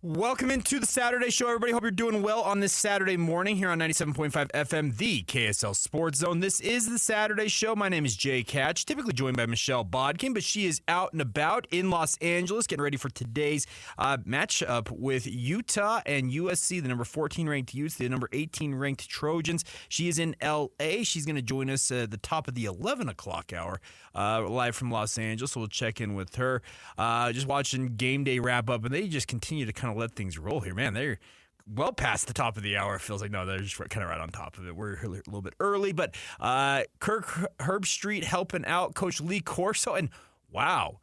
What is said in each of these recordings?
Welcome into the Saturday show, everybody. Hope you're doing well on this Saturday morning here on 97.5 FM, the KSL Sports Zone. This is the Saturday show. My name is Jay Catch, typically joined by Michelle Bodkin, but she is out and about in Los Angeles getting ready for today's matchup with Utah and USC, the number 14 ranked Utes, the number 18 ranked Trojans. She is in LA. She's going to join us at the top of the 11 o'clock hour live from Los Angeles, so we'll check in with her. Just watching game day wrap up, and they just continue to kind of let things roll here. Man, they're well past the top of the hour. It feels like, no, they're just kind of right on top of it. We're a little bit early, but Kirk Herbstreit helping out Coach Lee Corso, and wow.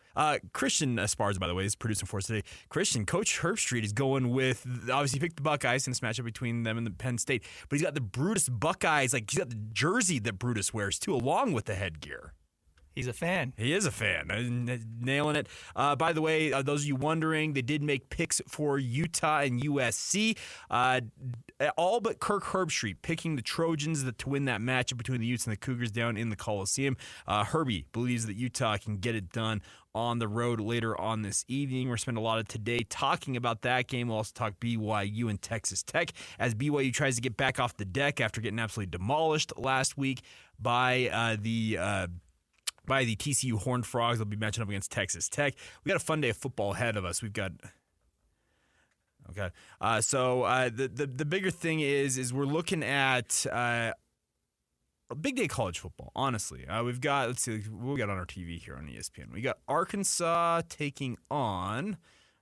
Christian Esparza, by the way, is producing for us today. Coach Herbstreit is going with, obviously, he picked the Buckeyes in this matchup between them and the Penn State, but he's got the Brutus Buckeyes, like he's got the jersey that Brutus wears, too, along with the headgear. He's a fan. He is a fan. Nailing it. By the way, those of you wondering, they did make picks for Utah and USC. All but Kirk Herbstreit picking the Trojans to win that matchup between the Utes and the Cougars down in the Coliseum. Herbie believes that Utah can get it done on the road later on this evening. We're spending a lot of today talking about that game. We'll also talk BYU and Texas Tech as BYU tries to get back off the deck after getting absolutely demolished last week by the TCU Horned Frogs. They'll be matching up against Texas Tech. We got a fun day of football ahead of us. We've got the bigger thing is we're looking at a big day of college football. Honestly, we've got what we got on our TV here on ESPN. We got Arkansas taking on.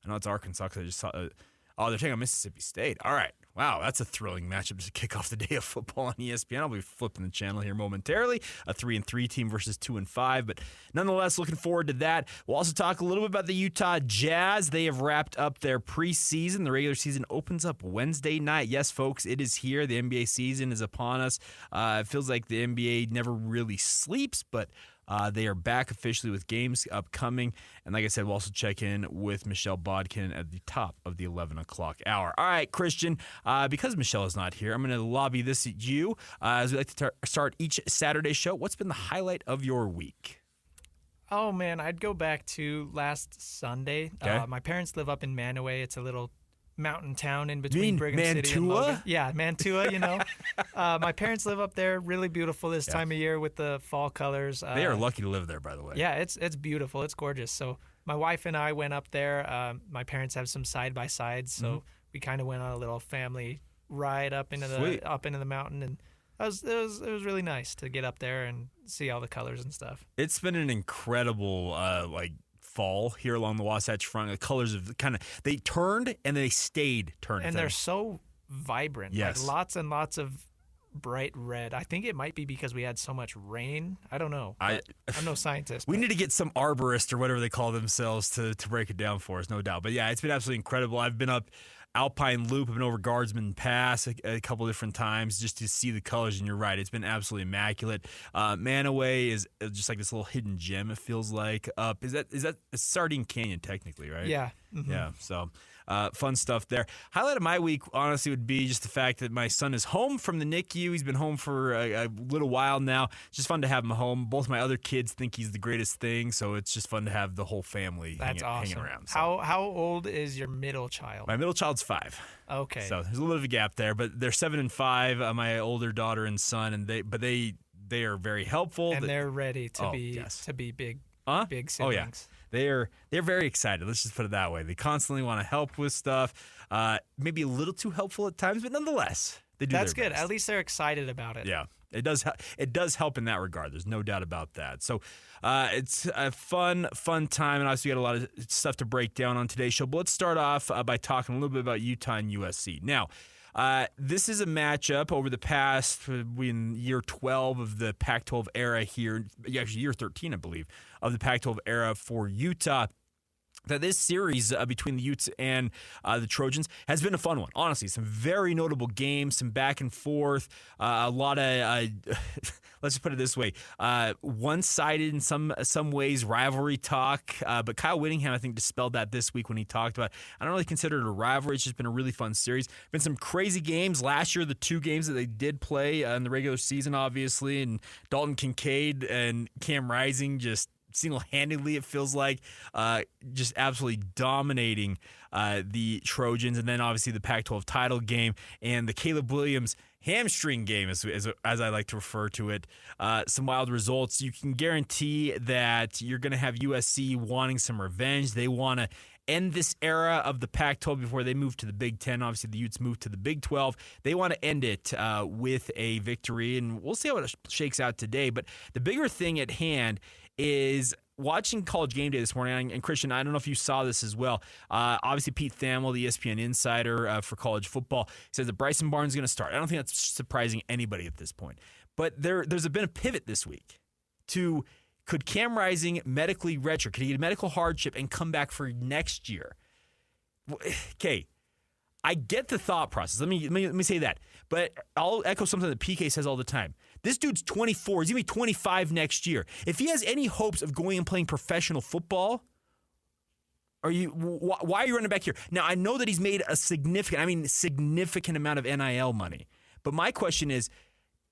I know it's Arkansas because I just saw. They're taking on Mississippi State. All right. Wow, that's a thrilling matchup to kick off the day of football on ESPN. I'll be flipping the channel here momentarily. A 3-3 team versus 2-5, but nonetheless, looking forward to that. We'll also talk a little bit about the Utah Jazz. They have wrapped up their preseason. The regular season opens up Wednesday night. Yes, folks, it is here. The NBA season is upon us. It feels like the NBA never really sleeps, but they are back officially with games upcoming. And like I said, we'll also check in with Michelle Bodkin at the top of the 11 o'clock hour. All right, Christian, because Michelle is not here, I'm going to lobby this at you. As we like to start each Saturday show, what's been the highlight of your week? Oh, man, I'd go back to last Sunday. Okay. My parents live up in Manaway. It's a little mountain town in between Brigham Mantua? City and Logan. Yeah, Mantua, you know. My parents live up there. Really beautiful this time of year with the fall colors. They are lucky to live there, by the way. Yeah, it's beautiful. It's gorgeous. So my wife and I went up there. My parents have some side-by-sides, so we kind of went on a little family ride up into the mountain, and it was really nice to get up there and see all the colors and stuff. It's been an incredible fall here along the Wasatch Front. The colors of they turned and they stayed turning. And they're so vibrant. Yes. Like lots and lots of bright red. I think it might be because we had so much rain. I don't know. I'm no scientist. We need to get some arborists or whatever they call themselves to break it down for us, no doubt. But yeah, it's been absolutely incredible. I've been up Alpine Loop. I've been over Guardsman Pass a couple different times just to see the colors, and you're right. It's been absolutely immaculate. Manaway is just like this little hidden gem, it feels like. Is that Sardine Canyon, technically, right? Yeah. Mm-hmm. Yeah, so fun stuff there. Highlight of my week, honestly, would be just the fact that my son is home from the NICU. He's been home for a little while now. It's just fun to have him home. Both my other kids think he's the greatest thing, so it's just fun to have the whole family hanging around. So. How old is your middle child? My middle child's 5. Okay. So there's a little bit of a gap there, but they're 7 and 5, my older daughter and son, and they are very helpful. And they're ready to be big siblings. Oh, yeah. They're very excited. Let's just put it that way. They constantly want to help with stuff. Maybe a little too helpful at times, but nonetheless, they do. That's their good. best. At least they're excited about it. Yeah, it does. It does help in that regard. There's no doubt about that. So it's a fun time, and obviously we got a lot of stuff to break down on today's show. But let's start off by talking a little bit about Utah and USC. Now, this is a matchup over the past in year 12 of the Pac-12 era here, actually year 13, I believe, of the Pac-12 era for Utah. That this series between the Utes and the Trojans has been a fun one. Honestly, some very notable games, some back and forth, a lot of, let's just put it this way, one-sided in some ways, rivalry talk. But Kyle Whittingham, I think, dispelled that this week when he talked about, I don't really consider it a rivalry. It's just been a really fun series. Been some crazy games. Last year, the 2 games that they did play in the regular season, obviously, and Dalton Kincaid and Cam Rising just single-handedly, it feels like, just absolutely dominating the Trojans, and then obviously the Pac-12 title game and the Caleb Williams hamstring game, as I like to refer to it. Some wild results. You can guarantee that you're going to have USC wanting some revenge. They want to end this era of the Pac-12 before they move to the Big Ten. Obviously, the Utes moved to the Big 12. They want to end it with a victory, and we'll see how it shakes out today. But the bigger thing at hand is watching College Game Day this morning, and Christian, I don't know if you saw this as well. Obviously, Pete Thamel, the ESPN insider for college football, says that Bryson Barnes is going to start. I don't think that's surprising anybody at this point. But there's been a pivot this week to could Cam Rising medically redshirt? Could he get a medical hardship and come back for next year? Okay, I get the thought process. Let me say that. But I'll echo something that PK says all the time. This dude's 24. He's going to be 25 next year. If he has any hopes of going and playing professional football, why are you running back here? Now, I know that he's made a significant amount of NIL money. But my question is,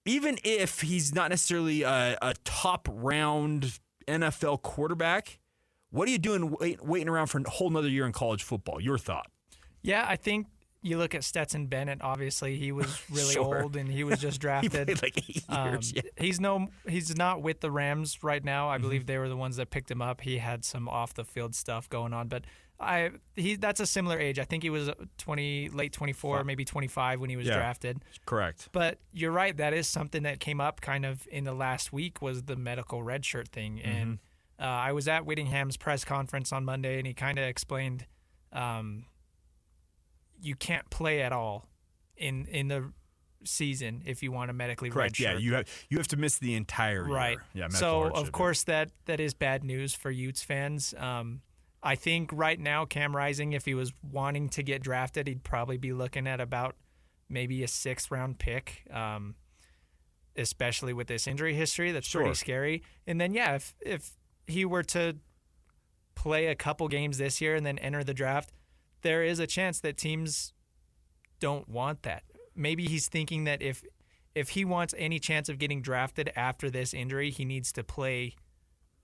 even if he's not necessarily a top-round NFL quarterback, what are you doing waiting around for a whole nother year in college football? Your thought? Yeah, I think you look at Stetson Bennett. Obviously, he was really old, and he was just drafted. He played like 8 years. Yeah. He's not with the Rams right now. I believe they were the ones that picked him up. He had some off-the-field stuff going on, but that's a similar age. I think he was late 24, maybe 25 when he was drafted. Correct. But you're right. That is something that came up kind of in the last week was the medical redshirt thing. And I was at Whittingham's press conference on Monday, and he kind of explained you can't play at all in the season if you want a medically redshirt. Yeah, you have to miss the entire year. Right. Yeah, so, of course, that is bad news for Utes fans. I think right now, Cam Rising, if he was wanting to get drafted, he'd probably be looking at about maybe a 6th-round pick, especially with this injury history. That's pretty scary. And then, if he were to play a couple games this year and then enter the draft, there is a chance that teams don't want that. Maybe he's thinking that if he wants any chance of getting drafted after this injury, he needs to play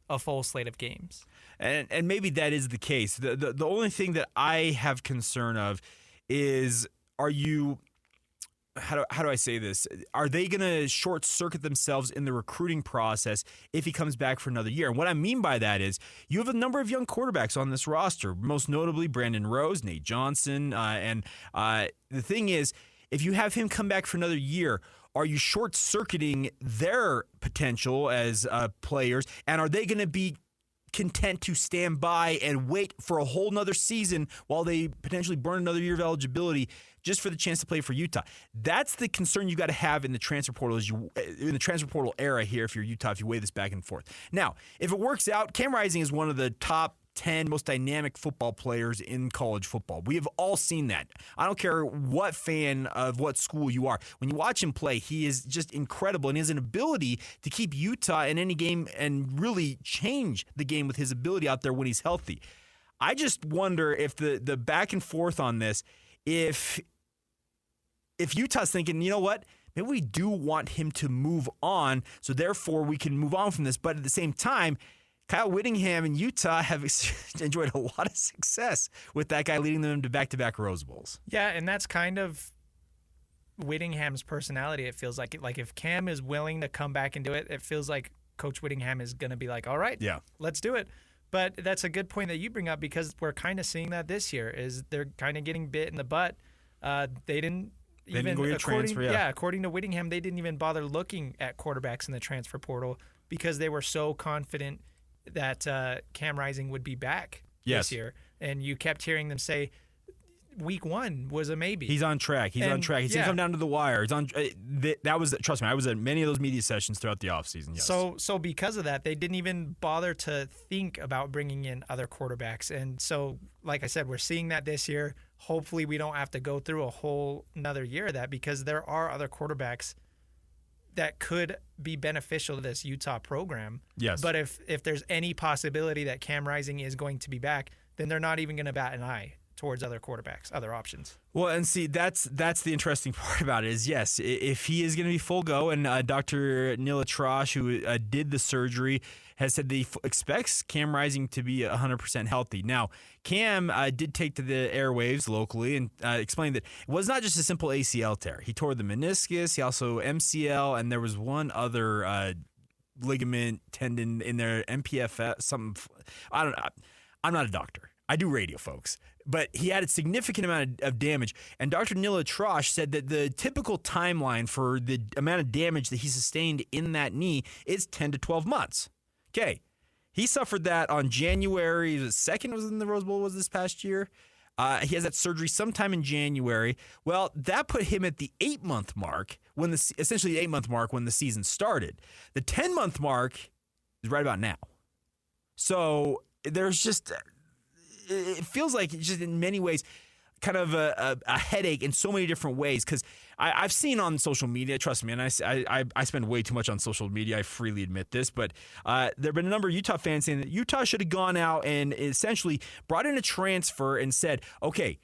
a full slate of games. And maybe that is the case. The only thing that I have concern of is, are you how do I say this? Are they going to short circuit themselves in the recruiting process if he comes back for another year? And what I mean by that is you have a number of young quarterbacks on this roster, most notably Brandon Rose, Nate Johnson. And the thing is, if you have him come back for another year, are you short-circuiting their potential as players? And are they going to be content to stand by and wait for a whole nother season while they potentially burn another year of eligibility just for the chance to play for Utah? That's the concern you got to have in the transfer portal in the transfer portal era here if you're Utah, if you weigh this back and forth. Now, if it works out, Cam Rising is one of the top 10 most dynamic football players in college football. We have all seen that. I don't care what fan of what school you are. When you watch him play, he is just incredible, and he has an ability to keep Utah in any game and really change the game with his ability out there when he's healthy. I just wonder if the back and forth on this, if Utah's thinking, you know what, maybe we do want him to move on, so therefore we can move on from this. But at the same time, Kyle Whittingham and Utah have enjoyed a lot of success with that guy leading them to back-to-back Rose Bowls. Yeah, and that's kind of Whittingham's personality, it feels like. Like if Cam is willing to come back and do it, it feels like Coach Whittingham is going to be like, all right, let's do it. But that's a good point that you bring up because we're kind of seeing that this year is they're kind of getting bit in the butt. They didn't go get transfer, according to Whittingham, they didn't even bother looking at quarterbacks in the transfer portal because they were so confident that Cam Rising would be back this year. And you kept hearing them say week 1 was a maybe. He's on track. He's going to come down to the wire. He's on. That was, trust me, I was at many of those media sessions throughout the offseason. Yes. So because of that, they didn't even bother to think about bringing in other quarterbacks. And so, like I said, we're seeing that this year. Hopefully we don't have to go through a whole another year of that because there are other quarterbacks that could be beneficial to this Utah program. Yes. But if there's any possibility that Cam Rising is going to be back, then they're not even going to bat an eye towards other quarterbacks, other options. Well, and see, that's the interesting part about it is, yes, if he is going to be full go, and Dr. Neil Atrash, who did the surgery, has said that he expects Cam Rising to be 100% healthy. Now, Cam did take to the airwaves locally and explained that it was not just a simple ACL tear. He tore the meniscus, he also MCL, and there was one other ligament, tendon in there, MPFS, something. I don't know. I'm not a doctor. I do radio, folks. But he had a significant amount of damage. And Dr. Neil Atrash said that the typical timeline for the amount of damage that he sustained in that knee is 10 to 12 months. Okay. He suffered that on January 2nd, was in the Rose Bowl, was this past year. He has that surgery sometime in January. Well, that put him at the 8-month mark, essentially the 8-month mark when the season started. The 10-month mark is right about now. So there's just... It feels like just in many ways kind of a headache in so many different ways, because I've seen on social media, trust me, and I spend way too much on social media, I freely admit this, but there have been a number of Utah fans saying that Utah should have gone out and essentially brought in a transfer and said, okay,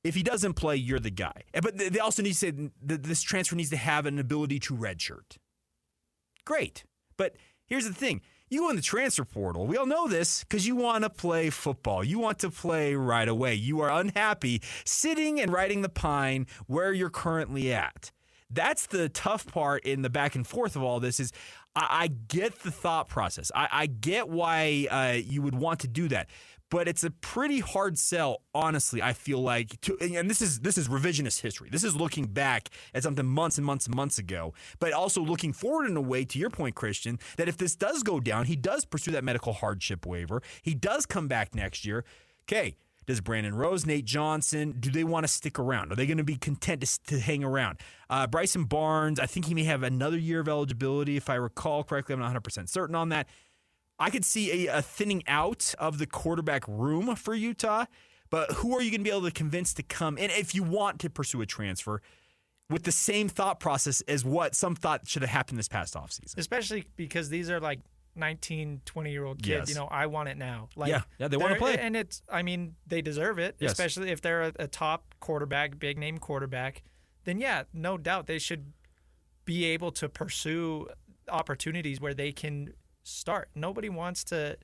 if he doesn't play, you're the guy. But they also need to say that this transfer needs to have an ability to redshirt. Great. But here's the thing. You go in the transfer portal. We all know this because you want to play football. You want to play right away. You are unhappy sitting and riding the pine where you're currently at. That's the tough part in the back and forth of all this is I get the thought process. I get why you would want to do that. But it's a pretty hard sell, honestly, I feel like. And this is revisionist history. This is looking back at something months and months and months ago, but also looking forward in a way, to your point, Christian, that if this does go down, he does pursue that medical hardship waiver. He does come back next year. Okay, does Brandon Rose, Nate Johnson, do they want to stick around? Are they going to be content to hang around? Bryson Barnes, I think he may have another year of eligibility, if I recall correctly. I'm not 100% certain on that. I could see a thinning out of the quarterback room for Utah, but who are you going to be able to convince to come in if you want to pursue a transfer with the same thought process as what some thought should have happened this past offseason? Especially because these are like 19, 20-year-old kids. Yes. I want it now. Like, yeah, they want to play. And they deserve it, yes. Especially if they're a top quarterback, big-name quarterback. Then, yeah, no doubt they should be able to pursue opportunities where they can start. Nobody wants to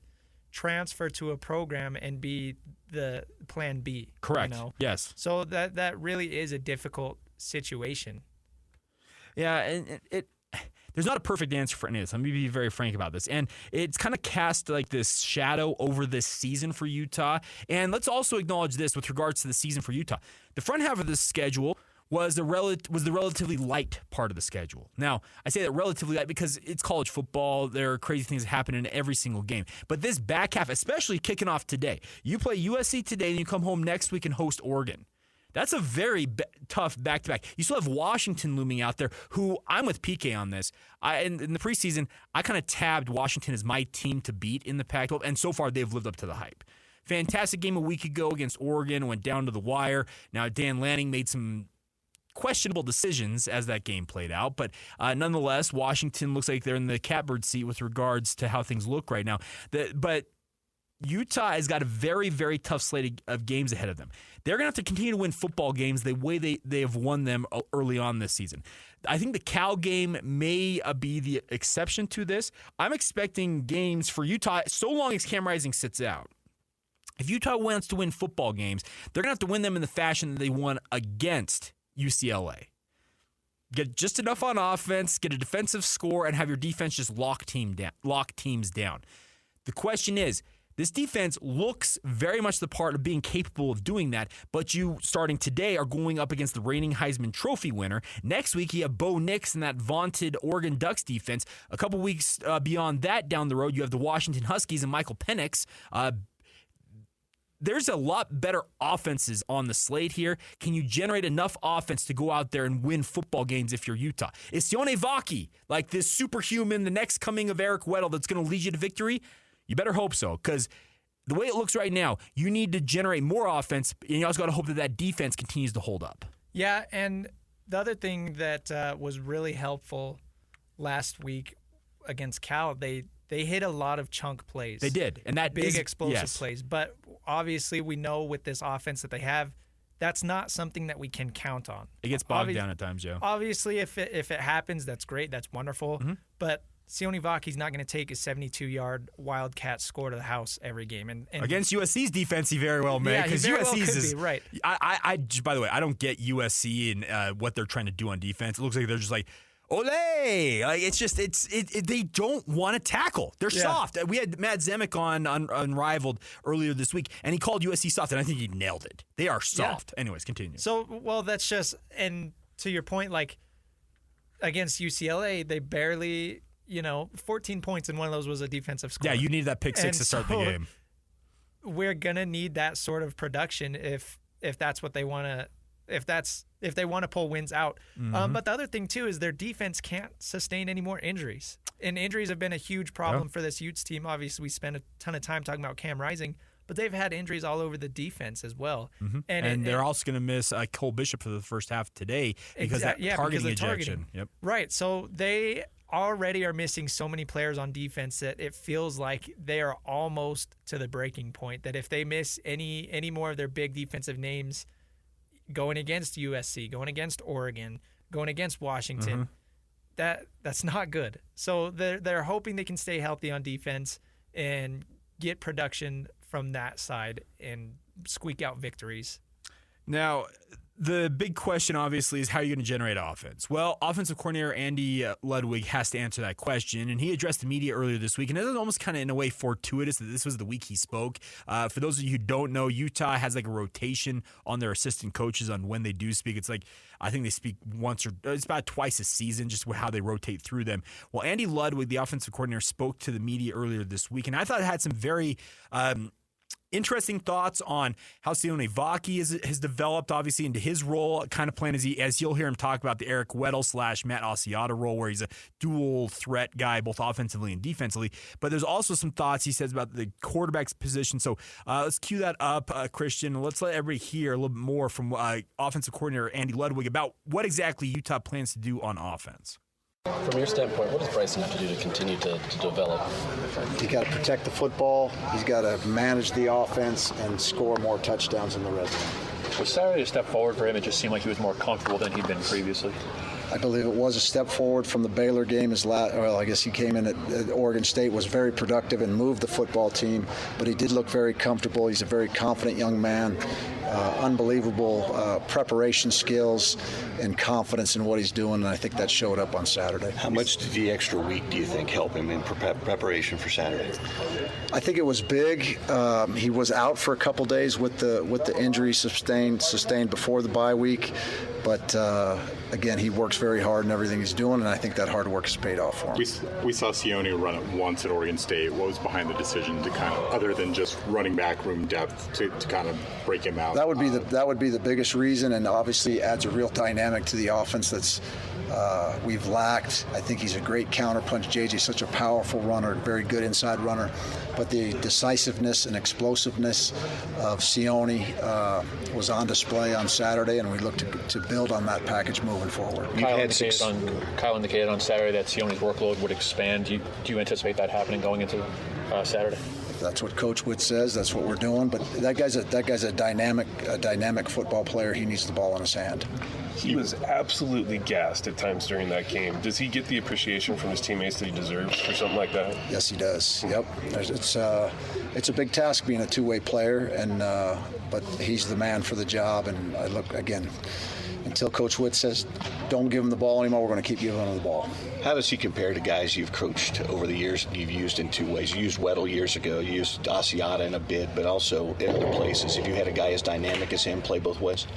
transfer to a program and be the plan B. Correct. Yes. So that really is a difficult situation. Yeah, and there's not a perfect answer for any of this. Let me be very frank about this. And it's kind of cast like this shadow over this season for Utah. And let's also acknowledge this with regards to the season for Utah. The front half of this schedule was the relatively light part of the schedule. Now, I say that relatively light because it's college football. There are crazy things that happen in every single game. But this back half, especially kicking off today, you play USC today and you come home next week and host Oregon. That's a very tough back-to-back. You still have Washington looming out there, who I'm with PK on this. In the preseason, I kind of tabbed Washington as my team to beat in the Pac-12, and so far they've lived up to the hype. Fantastic game a week ago against Oregon, went down to the wire. Now, Dan Lanning made some questionable decisions as that game played out, but nonetheless, Washington looks like they're in the catbird seat with regards to how things look right now. But Utah has got a very, very tough slate of games ahead of them. They're going to have to continue to win football games the way they have won them early on this season. I think the Cal game may be the exception to this. I'm expecting games for Utah so long as Cam Rising sits out. If Utah wants to win football games, they're going to have to win them in the fashion that they won against UCLA. Get just enough on offense, get a defensive score, and have your defense just lock teams down. The question is, this defense looks very much the part of being capable of doing that, but you, starting today, are going up against the reigning Heisman Trophy winner. Next week, you have Bo Nix and that vaunted Oregon Ducks defense. A couple weeks beyond that down the road, you have the Washington Huskies and Michael Penix. There's a lot better offenses on the slate here. Can you generate enough offense to go out there and win football games if you're Utah? Is Sione Vaki like this superhuman, the next coming of Eric Weddle that's going to lead you to victory? You better hope so, because the way it looks right now, you need to generate more offense, and you also got to hope that defense continues to hold up. Yeah, and the other thing that was really helpful last week against Cal, they they hit a lot of chunk plays. They did, and that big is, explosive plays. But obviously, we know with this offense that they have, that's not something that we can count on. It gets bogged down at times, Joe. Obviously, if it happens, that's great. That's wonderful. But Sione Vaki's not going to take a 72-yard Wildcat score to the house every game. And against USC's defense, he very well may. Because USC's is right. I by the way, I don't get USC and what they're trying to do on defense. It looks like they're just like, ole! Like it's just they don't want to tackle. They're soft. We had Matt Zemek on Unrivaled earlier this week, and he called USC soft, and I think he nailed it. They are soft. Yeah. Anyways, continue. So, well, that's just, and to your point, like against UCLA, they barely, 14 points, and one of those was a defensive score. Yeah, you need that pick six to start the game. We're gonna need that sort of production if that's what they want to. If they want to pull wins out. But the other thing, too, is their defense can't sustain any more injuries. And injuries have been a huge problem for this Utes team. Obviously, we spent a ton of time talking about Cam Rising, but they've had injuries all over the defense as well. And they're also going to miss Cole Bishop for the first half today because of that targeting ejection. Yep. Right. So they already are missing so many players on defense that it feels like they are almost to the breaking point, that if they miss any more of their big defensive names going against USC, going against Oregon, going against Washington, that's not good. So they're hoping they can stay healthy on defense and get production from that side and squeak out victories. Now, the big question, obviously, is how you're going to generate offense. Well, offensive coordinator Andy Ludwig has to answer that question, and he addressed the media earlier this week, and it was almost kind of in a way fortuitous that this was the week he spoke. For those of you who don't know, Utah has like a rotation on their assistant coaches on when they do speak. It's like, I think they speak it's about twice a season, just how they rotate through them. Well, Andy Ludwig, the offensive coordinator, spoke to the media earlier this week, and I thought it had some very interesting thoughts on how Sione Vaki has developed, obviously, into his role, kind of playing as you'll hear him talk about the Eric Weddle / Matt Asiata role, where he's a dual threat guy, both offensively and defensively. But there's also some thoughts he says about the quarterback's position. So let's cue that up, Christian. Let's let everybody hear a little bit more from offensive coordinator Andy Ludwig about what exactly Utah plans to do on offense. From your standpoint, what does Bryson have to do to continue to develop? He's got to protect the football. He's got to manage the offense and score more touchdowns in the red zone. Was Saturday a step forward for him? It just seemed like he was more comfortable than he'd been previously. I believe it was a step forward from the Baylor game. I guess he came in at Oregon State, was very productive and moved the football team, but he did look very comfortable. He's a very confident young man, unbelievable preparation skills and confidence in what he's doing, and I think that showed up on Saturday. How much did the extra week, do you think, help him in preparation for Saturday? I think it was big. He was out for a couple days with the injury sustained before the bye week, but again, he works very hard in everything he's doing, and I think that hard work has paid off for him. We saw Sione run it once at Oregon State. What was behind the decision to kind of, other than just running back room depth, to kind of break him out? That would be the biggest reason, and obviously adds a real dynamic to the offense that's we've lacked. I think he's a great counterpunch. JJ's such a powerful runner, very good inside runner, but the decisiveness and explosiveness of Sione was on display on Saturday, and we look to build on that package moving forward. Kyle indicated on Saturday that Sione's workload would expand. Do you anticipate that happening going into Saturday? That's what Coach Witt says. That's what we're doing. But that guy's a dynamic football player. He needs the ball in his hand. He was absolutely gassed at times during that game. Does he get the appreciation from his teammates that he deserves for something like that? Yes, he does. Yep. It's a big task being a two-way player, and but he's the man for the job. And I look again. Until Coach Witt says, don't give him the ball anymore, we're going to keep giving him the ball. How does he compare to guys you've coached over the years you've used in two ways? You used Weddle years ago, you used Asiata in a bit, but also in other places. Have you had a guy as dynamic as him play both ways?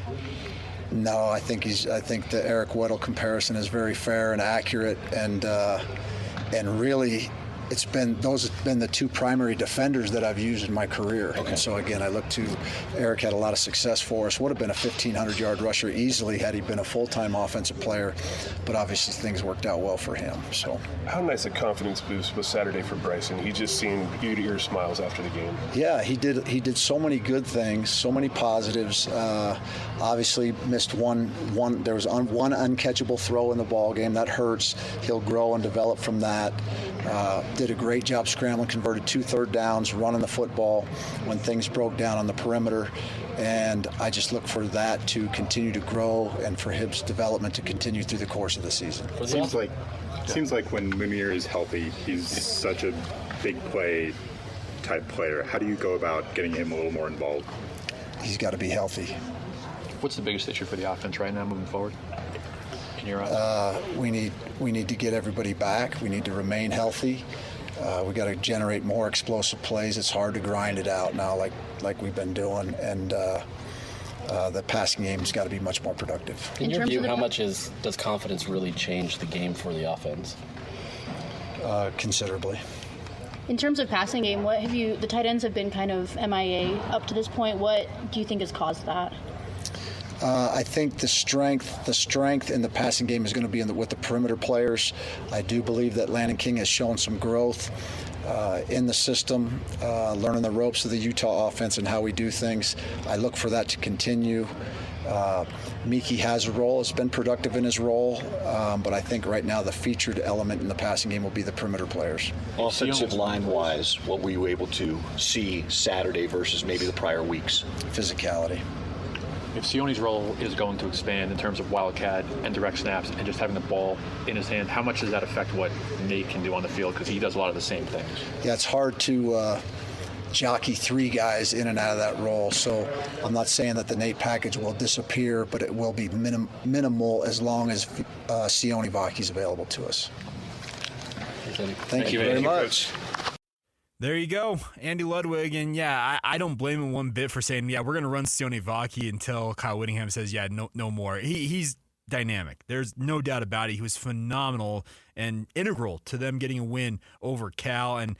No, I think the Eric Weddle comparison is very fair and accurate, and really those have been the two primary defenders that I've used in my career. Okay. And so again, I look to Eric had a lot of success for us. Would have been a 1,500-yard rusher easily had he been a full-time offensive player, but obviously things worked out well for him. So how nice a confidence boost was Saturday for Bryson. He just seemed ear-to-ear smiles after the game. Yeah, he did so many good things, so many positives. Obviously missed one. There was one uncatchable throw in the ball game that hurts. He'll grow and develop from that. Did a great job scrambling, converted 2 third downs, running the football when things broke down on the perimeter. And I just look for that to continue to grow and for his development to continue through the course of the season. Seems like when Munir is healthy, he's such a big play type player. How do you go about getting him a little more involved? He's got to be healthy. What's the biggest issue for the offense right now moving forward? In your eyes? We need to get everybody back. We need to remain healthy. We got to generate more explosive plays. It's hard to grind it out now like we've been doing, and the passing game's got to be much more productive. In your view, how much does confidence really change the game for the offense? Considerably. In terms of passing game, the tight ends have been kind of MIA up to this point. What do you think has caused that? I think the strength in the passing game is going to be with the perimeter players. I do believe that Landon King has shown some growth in the system, learning the ropes of the Utah offense and how we do things. I look for that to continue. Miki has a role, has been productive in his role, but I think right now the featured element in the passing game will be the perimeter players. Offensive line-wise, what were you able to see Saturday versus maybe the prior weeks? Physicality. If Sione's role is going to expand in terms of wildcat and direct snaps and just having the ball in his hand, how much does that affect what Nate can do on the field? Because he does a lot of the same things. Yeah, it's hard to jockey 3 guys in and out of that role. So I'm not saying that the Nate package will disappear, but it will be minimal as long as Sione Vaki's available to us. Thank you very much. There you go, Andy Ludwig, and yeah, I don't blame him one bit for saying, yeah, we're going to run Sione Vaki until Kyle Whittingham says, yeah, no more. He's dynamic. There's no doubt about it. He was phenomenal and integral to them getting a win over Cal, and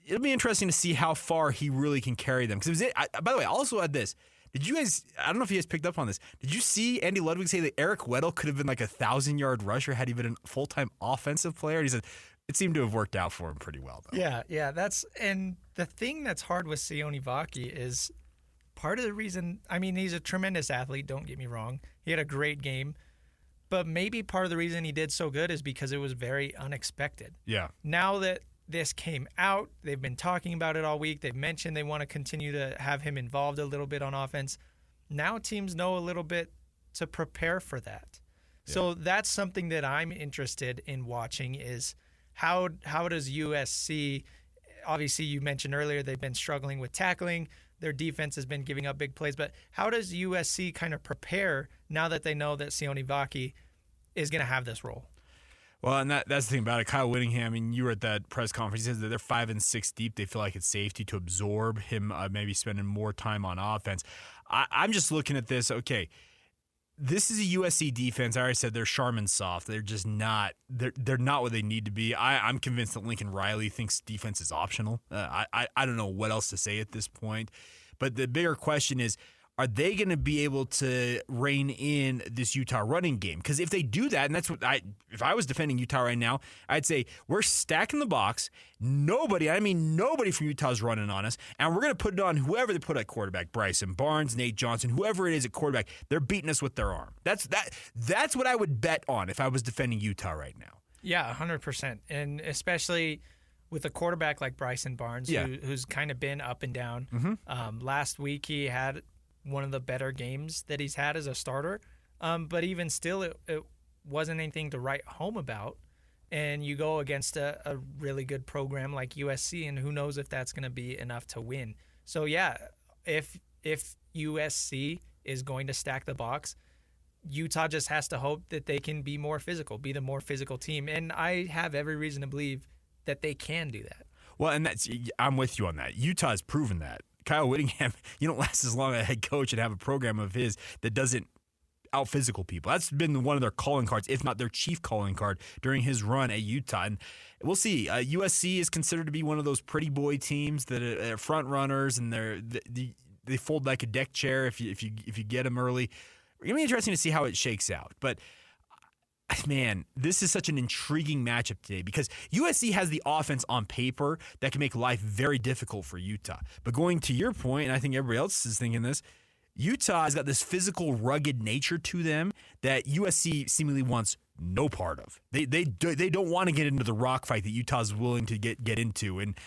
it'll be interesting to see how far he really can carry them. Because by the way, I also had this. Did you guys, I don't know if you guys picked up on this, did you see Andy Ludwig say that Eric Weddle could have been like a 1,000-yard rusher had he been a full-time offensive player? And he said, it seemed to have worked out for him pretty well, though. Yeah. And the thing that's hard with Sione Vaki is part of the reason. I mean, he's a tremendous athlete. Don't get me wrong. He had a great game, but maybe part of the reason he did so good is because it was very unexpected. Yeah. Now that this came out, they've been talking about it all week. They've mentioned they want to continue to have him involved a little bit on offense. Now teams know a little bit to prepare for that. Yeah. So that's something that I'm interested in watching is. How does USC, obviously you mentioned earlier they've been struggling with tackling, their defense has been giving up big plays, but how does USC kind of prepare now that they know that Sione Vaki is going to have this role? Well, and that's the thing about it. Kyle Whittingham, I mean, you were at that press conference. He says that they're 5 and 6 deep. They feel like it's safety to absorb him maybe spending more time on offense. I'm just looking at this, okay, this is a USC defense. I already said they're Charmin soft. They're just not. They're not what they need to be. I'm convinced that Lincoln Riley thinks defense is optional. I don't know what else to say at this point. But the bigger question is, are they going to be able to rein in this Utah running game? Because if they do that, and that's what if I was defending Utah right now, I'd say we're stacking the box. Nobody from Utah is running on us, and we're going to put it on whoever they put at quarterback: Bryson Barnes, Nate Johnson, whoever it is at quarterback. They're beating us with their arm. That's what I would bet on if I was defending Utah right now. Yeah, 100%, and especially with a quarterback like Bryson Barnes, who's kind of been up and down. Mm-hmm. Last week he had one of the better games that he's had as a starter. But even still, it wasn't anything to write home about. And you go against a really good program like USC, and who knows if that's going to be enough to win. So, yeah, if USC is going to stack the box, Utah just has to hope that they can be more physical, be the more physical team. And I have every reason to believe that they can do that. Well, and I'm with you on that. Utah has proven that. Kyle Whittingham, you don't last as long as a head coach and have a program of his that doesn't out-physical people. That's been one of their calling cards, if not their chief calling card, during his run at Utah. And we'll see. USC is considered to be one of those pretty boy teams that are front runners, and they fold like a deck chair if you get them early. It's going to be interesting to see how it shakes out. But man, this is such an intriguing matchup today because USC has the offense on paper that can make life very difficult for Utah. But going to your point, and I think everybody else is thinking this, Utah has got this physical, rugged nature to them that USC seemingly wants no part of. They don't want to get into the rock fight that Utah's willing to get into, and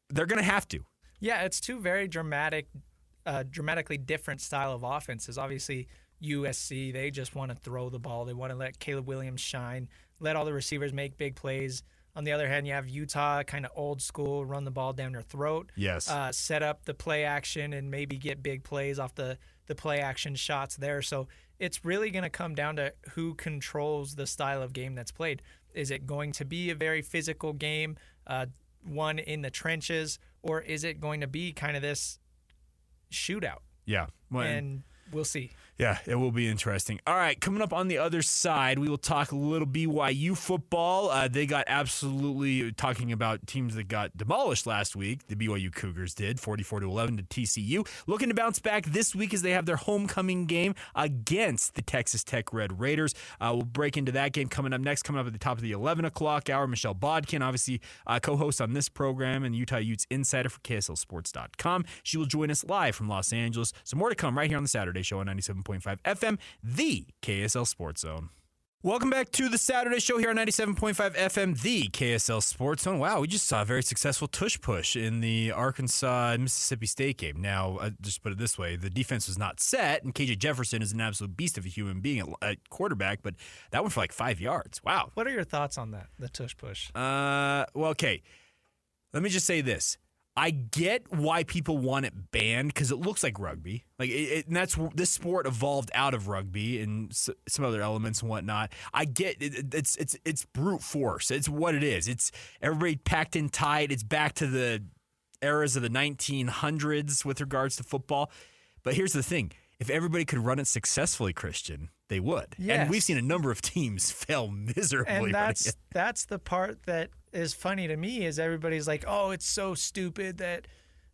they're going to have to. Yeah, it's two very dramatically different style of offenses. Obviously, USC, they just want to throw the ball. They want to let Caleb Williams shine, let all the receivers make big plays. On the other hand, you have Utah, kind of old school, run the ball down their throat. Yes. Set up the play action and maybe get big plays off the play action shots there. So it's really going to come down to who controls the style of game that's played. Is it going to be a very physical game, one in the trenches, or is it going to be kind of this shootout? Yeah. And we'll see. Yeah, it will be interesting. All right, coming up on the other side, we will talk a little BYU football. They got absolutely talking about teams that got demolished last week. The BYU Cougars did, 44-11 to TCU. Looking to bounce back this week as they have their homecoming game against the Texas Tech Red Raiders. We'll break into that game coming up next. Coming up at the top of the 11 o'clock hour, Michelle Bodkin, obviously co-host on this program and Utah Utes insider for KSLSports.com. She will join us live from Los Angeles. So more to come right here on the Saturday Show on 97.5 FM, the KSL Sports Zone. Welcome back to the Saturday Show here on 97.5 FM, the KSL Sports Zone. Wow, we just saw a very successful tush push in the Arkansas-Mississippi State game. Now, just put it this way, the defense was not set, and KJ Jefferson is an absolute beast of a human being at quarterback, but that went for like 5 yards. Wow. What are your thoughts on that, the tush push? Well, okay. Let me just say this. I get why people want it banned because it looks like rugby. And that's this sport evolved out of rugby and some other elements and whatnot. I get it, it's brute force. It's what it is. It's everybody packed in tight. It's back to the eras of the 1900s with regards to football. But here's the thing: if everybody could run it successfully, Christian, they would. Yes. And we've seen a number of teams fail miserably. And that's the part that is funny to me is everybody's like, oh, it's so stupid that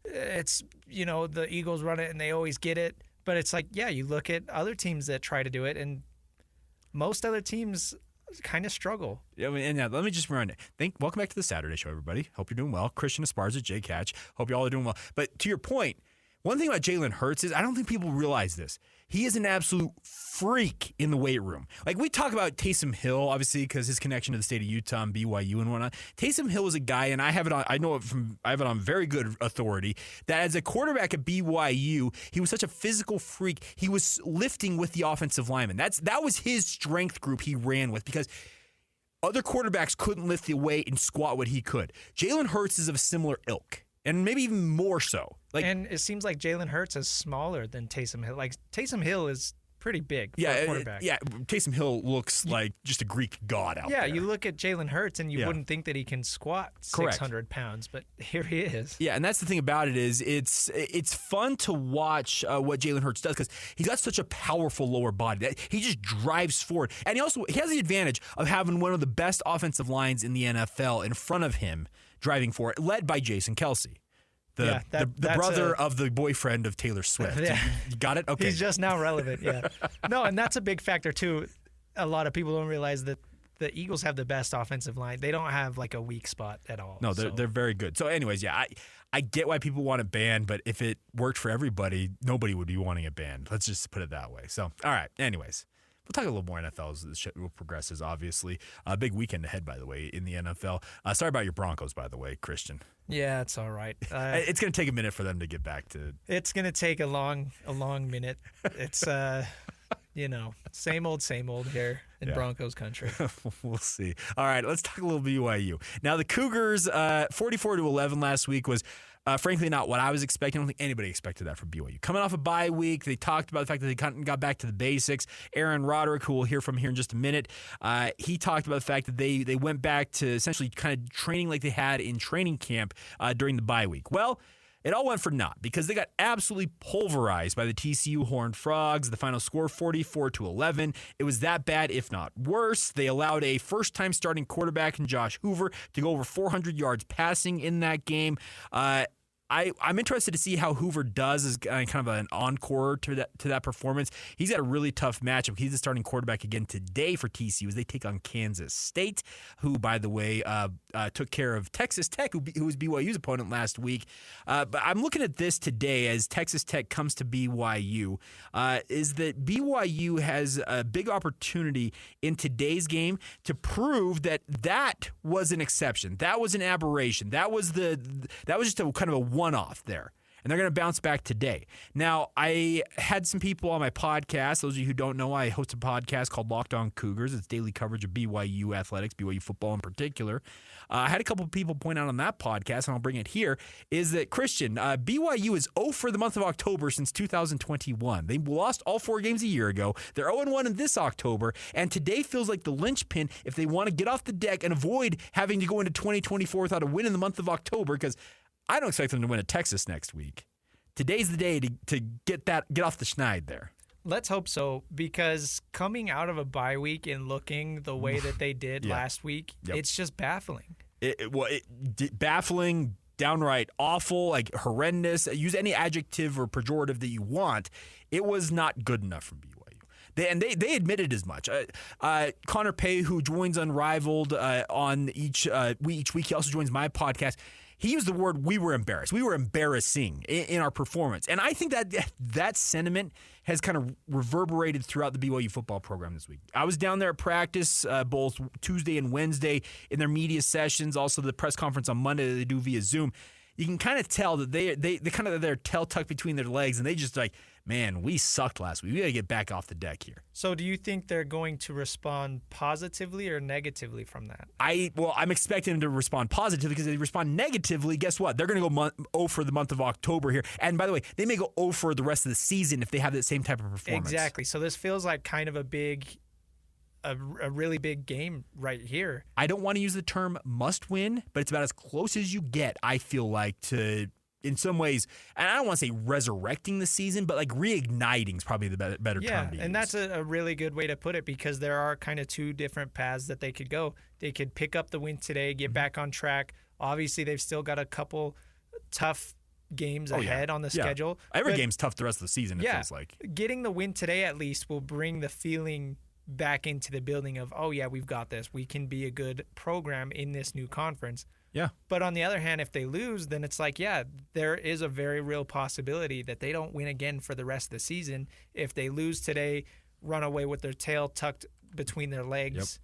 it's, the Eagles run it and they always get it. But it's like, yeah, you look at other teams that try to do it, and most other teams kind of struggle. Yeah, and let me just remind you. Welcome back to the Saturday Show, everybody. Hope you're doing well. Christian Esparza, Jay Catch. Hope you all are doing well. But to your point, one thing about Jalen Hurts is I don't think people realize this. He is an absolute freak in the weight room. Like, we talk about Taysom Hill, obviously, because his connection to the state of Utah and BYU and whatnot. Taysom Hill is a guy, and I have it on very good authority, that as a quarterback at BYU, he was such a physical freak. He was lifting with the offensive linemen. That was his strength group he ran with because other quarterbacks couldn't lift the weight and squat what he could. Jalen Hurts is of a similar ilk. And maybe even more so. And it seems like Jalen Hurts is smaller than Taysom Hill. Like, Taysom Hill is pretty big for a quarterback. Taysom Hill looks like just a Greek god out there. Yeah, you look at Jalen Hurts and you wouldn't think that he can squat 600 pounds, but here he is. Yeah, and that's the thing about it is it's fun to watch what Jalen Hurts does because he's got such a powerful lower body that he just drives forward. And he has the advantage of having one of the best offensive lines in the NFL in front of him driving forward, led by Jason Kelce. The brother of the boyfriend of Taylor Swift. Yeah. You got it? Okay. He's just now relevant, yeah. No, and that's a big factor, too. A lot of people don't realize that the Eagles have the best offensive line. They don't have, like, a weak spot at all. No, they're very good. So, anyways, yeah, I get why people want it banned, but if it worked for everybody, nobody would be wanting it banned. Let's just put it that way. So, all right, anyways. We'll talk a little more NFL as the show progresses, obviously. A big weekend ahead, by the way, in the NFL. Sorry about your Broncos, by the way, Christian. Yeah, it's all right. It's going to take a minute for them to get back to... It's going to take a long minute. It's, same old here in Broncos country. We'll see. All right, let's talk a little BYU. Now, the Cougars, 44-11 last week was... frankly, not what I was expecting. I don't think anybody expected that from BYU. Coming off a bye week, they talked about the fact that they got back to the basics. Aaron Roderick, who we'll hear from here in just a minute, he talked about the fact that they went back to essentially kind of training like they had in training camp during the bye week. Well, it all went for naught because they got absolutely pulverized by the TCU Horned Frogs. The final score, 44-11. It was that bad, if not worse. They allowed a first-time starting quarterback in Josh Hoover to go over 400 yards passing in that game. I'm interested to see how Hoover does as kind of an encore to that performance. He's got a really tough matchup. He's the starting quarterback again today for TCU as they take on Kansas State, who, by the way, took care of Texas Tech, who was BYU's opponent last week. But I'm looking at this today as Texas Tech comes to BYU, is that BYU has a big opportunity in today's game to prove that was an exception. That was an aberration. That was just a kind of a one-off there. And they're going to bounce back today. Now, I had some people on my podcast. Those of you who don't know, I host a podcast called Locked On Cougars. It's daily coverage of BYU athletics, BYU football in particular. I had a couple of people point out on that podcast, and I'll bring it here, is that, Christian, BYU is 0 for the month of October since 2021. They lost all 4 games a year ago. They're 0-1 in this October, and today feels like the linchpin if they want to get off the deck and avoid having to go into 2024 without a win in the month of October, because I don't expect them to win at Texas next week. Today's the day to get off the schneid there. Let's hope so, because coming out of a bye week and looking the way that they did last week, it's just baffling. Baffling, downright awful, like horrendous. Use any adjective or pejorative that you want. It was not good enough from BYU. They admitted as much. Connor Pay, who joins Unrivaled on each week, he also joins my podcast. He used the word, we were embarrassed. We were embarrassing in our performance. And I think that sentiment has kind of reverberated throughout the BYU football program this week. I was down there at practice both Tuesday and Wednesday in their media sessions, also the press conference on Monday that they do via Zoom. You can kind of tell that they kind of their tail tucked between their legs, and they just like, man, we sucked last week. We got to get back off the deck here. So do you think they're going to respond positively or negatively from that? I'm expecting them to respond positively, because if they respond negatively, guess what? They're going to go 0 for the month of October here. And by the way, they may go 0 for the rest of the season if they have that same type of performance. Exactly. So this feels like kind of a really big game right here. I don't want to use the term must win, but it's about as close as you get, I feel like, to, in some ways, and I don't want to say resurrecting the season, but like reigniting is probably the better term to use. And that's a really good way to put it, because there are kind of 2 different paths that they could go. They could pick up the win today, get back on track. Obviously, they've still got a couple tough games ahead on the schedule. Every game's tough the rest of the season, it feels like. Getting the win today at least will bring the feeling back into the building of, oh yeah, we've got this. We can be a good program in this new conference. Yeah. But on the other hand, if they lose, then it's like, there is a very real possibility that they don't win again for the rest of the season. If they lose today, run away with their tail tucked between their legs.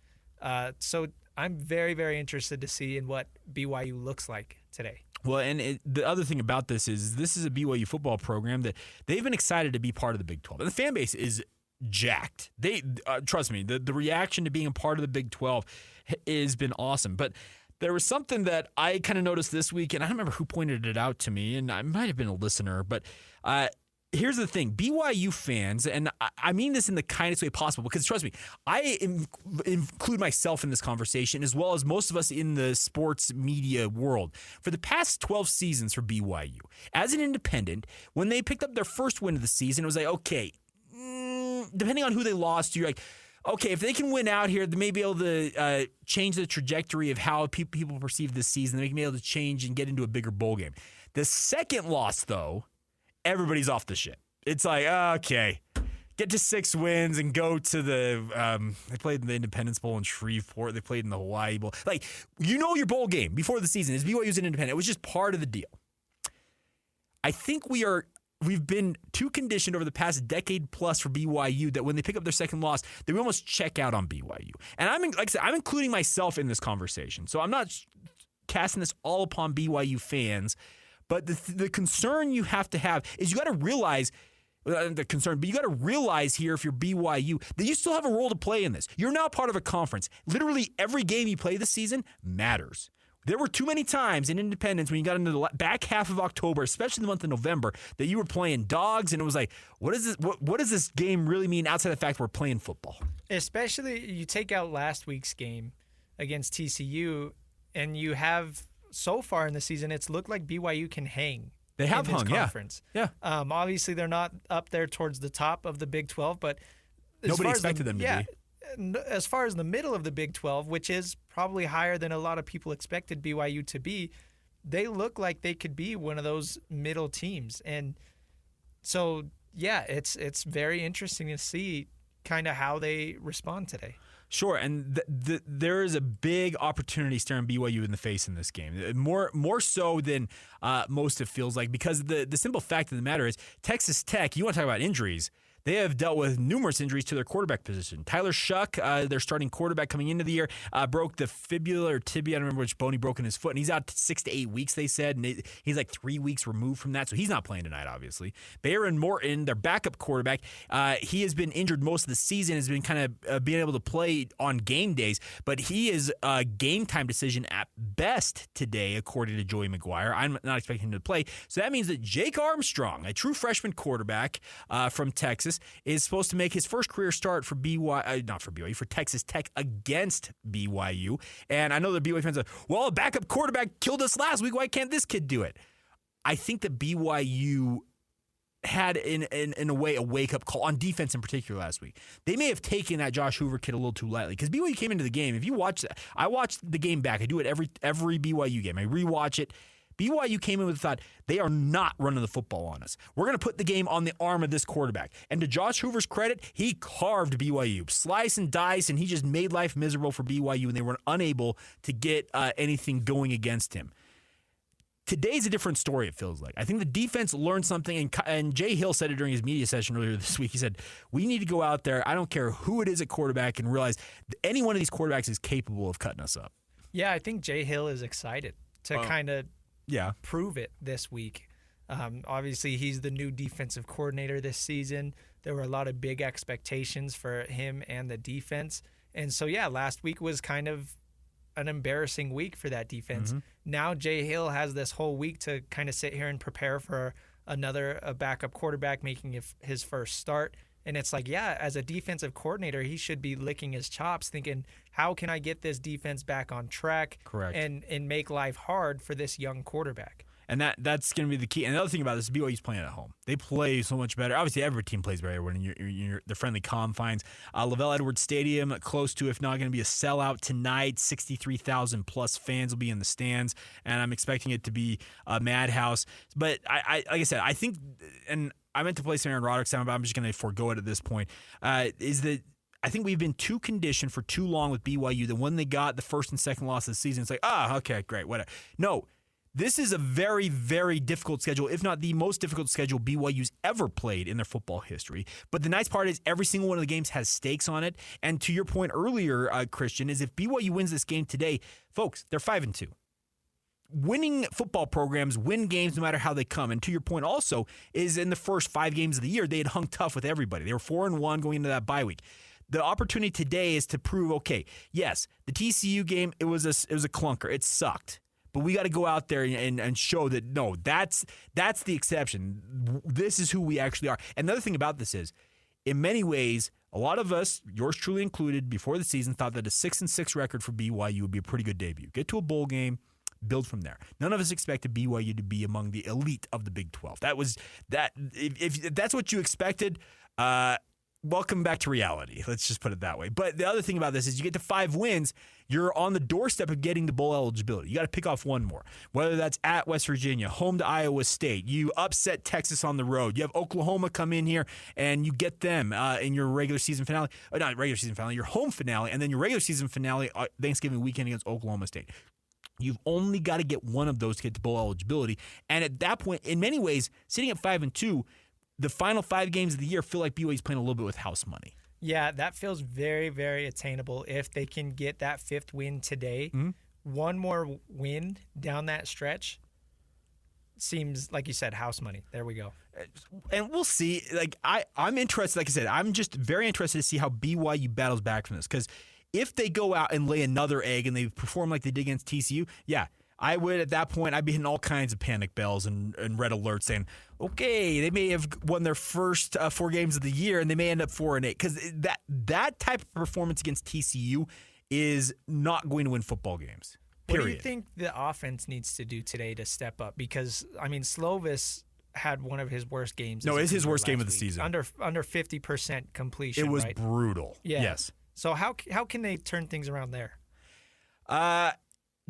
So I'm very, very interested to see in what BYU looks like today. Well, and the other thing about this is a BYU football program that they've been excited to be part of the Big 12. And the fan base is jacked. They trust me, the reaction to being a part of the Big 12 has been awesome. But there was something that I kind of noticed this week, and I don't remember who pointed it out to me, and I might have been a listener, but here's the thing. BYU fans, and I mean this in the kindest way possible, because trust me, I include myself in this conversation as well as most of us in the sports media world. For the past 12 seasons for BYU, as an independent, when they picked up their first win of the season, it was like, okay, depending on who they lost to, you're like, okay, if they can win out here, they may be able to change the trajectory of how people perceive this season. They may be able to change and get into a bigger bowl game. The second loss, though, everybody's off the shit. It's like, okay, get to 6 wins and go to the they played in the Independence Bowl in Shreveport. They played in the Hawaii Bowl. Like, your bowl game before the season is BYU's an independent. It was just part of the deal. I think we've been too conditioned over the past decade plus for BYU that when they pick up their second loss, they almost check out on BYU. And like I said, I'm including myself in this conversation. So I'm not casting this all upon BYU fans, but the concern you have to have is you got to realize the concern, but you got to realize here, if you're BYU, that you still have a role to play in this. You're now part of a conference. Literally every game you play this season matters. There were too many times in Independence when you got into the back half of October, especially the month of November, that you were playing dogs, and it was like, what does this game really mean outside of the fact we're playing football? Especially, you take out last week's game against TCU, and you have, so far in the season, it's looked like BYU can hang. They have hung, conference. Yeah. Obviously, they're not up there towards the top of the Big 12, but nobody expected them to be. As far as the middle of the Big 12, which is probably higher than a lot of people expected BYU to be, they look like they could be one of those middle teams. And so, yeah, it's very interesting to see kind of how they respond today. Sure, and there is a big opportunity staring BYU in the face in this game. More so than most it feels like, because the simple fact of the matter is Texas Tech, you want to talk about injuries, they have dealt with numerous injuries to their quarterback position. Tyler Shuck, their starting quarterback coming into the year, broke the fibula or tibia. I don't remember which bone he broke in his foot, and he's out 6 to 8 weeks, they said, and he's like 3 weeks removed from that, so he's not playing tonight, obviously. Baron Morton, their backup quarterback, he has been injured most of the season, has been kind of being able to play on game days, but he is a game-time decision at best today, according to Joey McGuire. I'm not expecting him to play, so that means that Jake Armstrong, a true freshman quarterback from Texas, is supposed to make his first career start for for Texas Tech against BYU. And I know the BYU fans are, well, a backup quarterback killed us last week. Why can't this kid do it? I think that BYU had, in a way, a wake-up call on defense in particular last week. They may have taken that Josh Hoover kid a little too lightly, because BYU came into the game. If you watch, I watched the game back. I do it every BYU game. I rewatch it. BYU came in with the thought, they are not running the football on us. We're going to put the game on the arm of this quarterback. And to Josh Hoover's credit, he carved BYU. Slice and dice, and he just made life miserable for BYU, and they were unable to get anything going against him. Today's a different story, it feels like. I think the defense learned something, and Jay Hill said it during his media session earlier this week. He said, we need to go out there, I don't care who it is at quarterback, and realize any one of these quarterbacks is capable of cutting us up. Yeah, I think Jay Hill is excited to kind of prove it this week. Obviously, he's the new defensive coordinator this season. There were a lot of big expectations for him and the defense. And so, yeah, last week was kind of an embarrassing week for that defense. Mm-hmm. Now Jay Hill has this whole week to kind of sit here and prepare for a backup quarterback making his first start. And it's like, yeah, as a defensive coordinator, he should be licking his chops thinking, how can I get this defense back on track? Correct. And make life hard for this young quarterback. And that's going to be the key. And the other thing about this is BYU's playing at home. They play so much better. Obviously, every team plays better when you're the friendly confines. Lavelle Edwards Stadium, close to, if not going to be a sellout tonight. 63,000 plus fans will be in the stands, and I'm expecting it to be a madhouse. But I like I said, I think, and I meant to play some Aaron Roderick sound, but I'm just going to forego it at this point, is that I think we've been too conditioned for too long with BYU that when they got the first and second loss of the season, it's like, okay, great, whatever. No, this is a very, very difficult schedule, if not the most difficult schedule BYU's ever played in their football history. But the nice part is every single one of the games has stakes on it. And to your point earlier, Christian, is if BYU wins this game today, folks, they're 5-2. Winning football programs win games no matter how they come. And to your point also is in the first 5 games of the year, they had hung tough with everybody. They were 4-1 going into that bye week. The opportunity today is to prove, okay, yes, the TCU game, it was a clunker. It sucked. But we got to go out there and show that, no, that's the exception. This is who we actually are. And the other thing about this is, in many ways, a lot of us, yours truly included, before the season thought that a 6-6 record for BYU would be a pretty good debut. Get to a bowl game, build from there. None of us expected BYU to be among the elite of the Big 12. If that's what you expected, welcome back to reality. Let's just put it that way. But the other thing about this is you get to 5 wins, you're on the doorstep of getting the bowl eligibility. You got to pick off one more, whether that's at West Virginia, home to Iowa State. You upset Texas on the road. You have Oklahoma come in here and you get them in your regular season finale. Not regular season finale, your home finale, and then your regular season finale Thanksgiving weekend against Oklahoma State. You've only got to get one of those to get to bowl eligibility. And at that point, in many ways, sitting at 5-2, the final 5 games of the year feel like BYU's playing a little bit with house money. Yeah, that feels very, very attainable if they can get that 5th win today. Mm-hmm. One more win down that stretch seems, like you said, house money. There we go. And we'll see. I'm interested. Like I said, I'm just very interested to see how BYU battles back from this. Because if they go out and lay another egg and they perform like they did against TCU, yeah, I would, at that point, I'd be hitting all kinds of panic bells and red alerts saying, okay, they may have won their first 4 games of the year and they may end up 4-8. Because that type of performance against TCU is not going to win football games. Period. What do you think the offense needs to do today to step up? Because, I mean, Slovis had one of his worst games. No, it's his worst game of the season. Under 50% completion, it was right? Brutal. Yeah. Yes. So how can they turn things around there?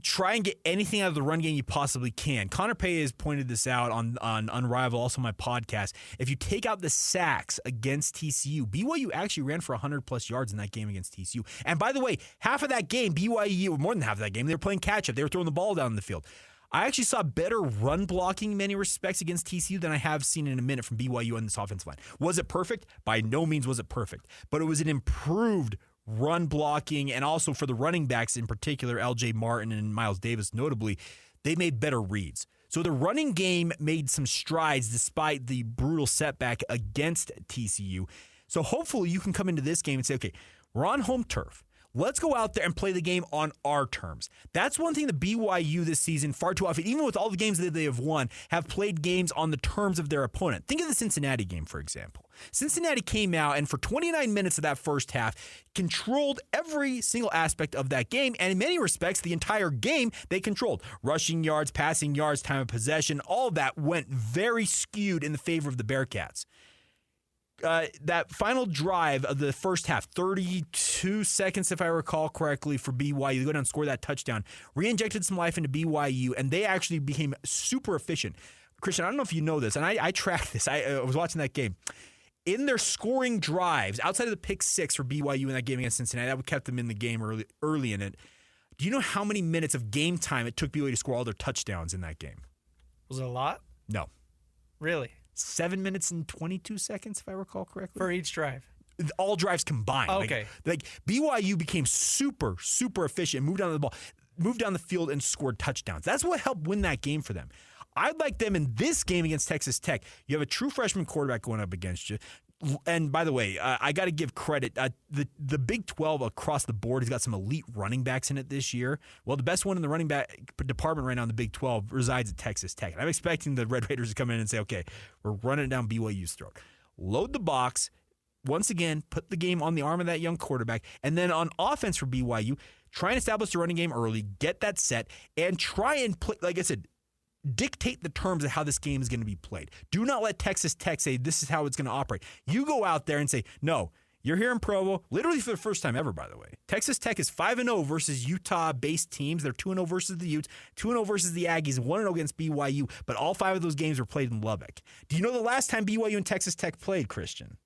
try and get anything out of the run game you possibly can. Connor Pay has pointed this out on Unrivaled, also my podcast. If you take out the sacks against TCU, BYU actually ran for 100-plus yards in that game against TCU. And by the way, half of that game, BYU, more than half of that game, they were playing catch-up. They were throwing the ball down the field. I actually saw better run blocking in many respects against TCU than I have seen in a minute from BYU on this offensive line. Was it perfect? By no means was it perfect. But it was an improved run blocking, and also for the running backs in particular, LJ Martin and Miles Davis notably, they made better reads. So the running game made some strides despite the brutal setback against TCU. So hopefully you can come into this game and say, okay, we're on home turf. Let's go out there and play the game on our terms. That's one thing that BYU this season far too often, even with all the games that they have won, have played games on the terms of their opponent. Think of the Cincinnati game, for example. Cincinnati came out and for 29 minutes of that first half, controlled every single aspect of that game, and in many respects, the entire game they controlled. Rushing yards, passing yards, time of possession, all of that went very skewed in the favor of the Bearcats. That final drive of the first half, 32 seconds, if I recall correctly, for BYU. They go down and score that touchdown. Re-injected some life into BYU, and they actually became super efficient. Christian, I don't know if you know this, and I tracked this. I was watching that game. In their scoring drives, outside of the pick six for BYU in that game against Cincinnati, that kept them in the game early in it. Do you know how many minutes of game time it took BYU to score all their touchdowns in that game? Was it a lot? No. Really? 7 minutes and 22 seconds, if I recall correctly. For each drive? All drives combined. Okay. Like BYU became super, super efficient, moved down the field and scored touchdowns. That's what helped win that game for them. I'd like them in this game against Texas Tech. You have a true freshman quarterback going up against you. And by the way, I got to give credit. The Big 12 across the board has got some elite running backs in it this year. Well, the best one in the running back department right now in the Big 12 resides at Texas Tech. And I'm expecting the Red Raiders to come in and say, okay, we're running it down BYU's throat. Load the box. Once again, put the game on the arm of that young quarterback. And then on offense for BYU, try and establish the running game early, get that set, and try and play, like I said, dictate the terms of how this game is going to be played. Do not let Texas Tech say this is how it's going to operate. You go out there and say, no, you're here in Provo, literally for the first time ever, by the way. Texas Tech is 5-0 versus Utah-based teams. They're 2-0 versus the Utes, 2-0 versus the Aggies, 1-0 against BYU, but all 5 of those games were played in Lubbock. Do you know the last time BYU and Texas Tech played, Christian?